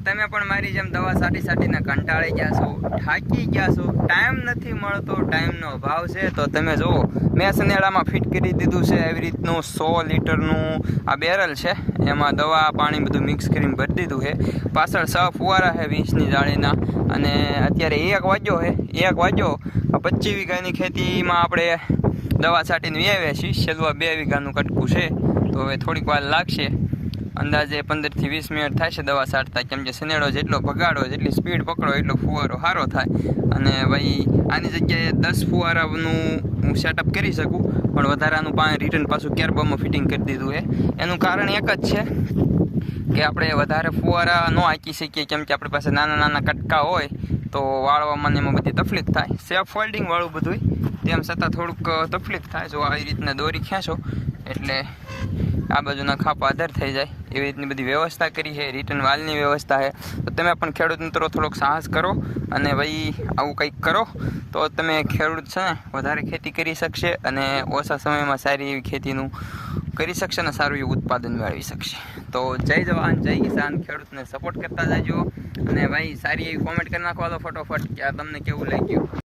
તમે પણ મારી જેમ દવા સાટીને કંટાળી ગયા છો, થાકી ગયા છો, ટાઈમ નથી મળતો, ટાઈમનો અભાવ છે, તો તમે જુઓ મેં સનેડામાં ફિટ કરી દીધું છે એવી રીતનું 100 લીટરનું આ બેરલ છે, એમાં દવા પાણી બધું મિક્સ કરીને ભરી દીધું છે. પાછળ 6 ફુવારા છે 20ની જાળીના, અને અત્યારે 1 વાગ્યો છે. 1 વાગ્યો 25 વીઘાની ખેતીમાં આપણે દવા છાંટીને વ્યાવ્યા છીએ. છેલ્લું 2 વીઘાનું કટકું છે, તો હવે થોડીક વાર લાગશે. અંદાજે 15 થી 20 મિનિટ થાય છે દવા છાંટતા, કેમ કે સનેડો જેટલો ભગાડો જેટલી સ્પીડ પકડો એટલો ફુવારો સારો થાય. અને ભાઈ આની જગ્યાએ 10 ફુવારાનું હું સેટઅપ કરી શકું, પણ વધારાનું પાણી રિટર્ન પાછું કેરબામાં ફિટિંગ કરી દીધું છે. એનું કારણ એક જ છે કે આપણે વધારે ફુવારા ન હાંકી શકીએ, કેમ કે આપણી પાસે નાના કટકા હોય તો વાળવામાં એમાં બધી તકલીફ થાય. સેફ ફોલ્ડિંગ વાળું બધું, તેમ છતાં થોડુંક તકલીફ થાય. જો આવી રીતના દોરી ખેંચો એટલે આ બાજુના ખાપા આધાર થઈ જાય, એવી રીતની બધી વ્યવસ્થા કરી છે. રિટર્ન વાલની વ્યવસ્થા છે. તો તમે પણ ખેડૂત મિત્રો થોડોક સાહસ કરો અને ભાઈ આવું કંઈક કરો, તો તમે ખેડૂત છે ને વધારે ખેતી કરી શકશે અને ઓછા સમયમાં સારી એવી ખેતીનું કરી શકશે અને સારું એવું ઉત્પાદન મેળવી શકશે. તો જય જવાન જય કિસાન, ખેડૂતને સપોર્ટ કરતા જાજો. અને ભાઈ સારી એવી કોમેન્ટ કરી નાખવા દો ફટોફટ કે આ તમને કેવું લાગ્યું.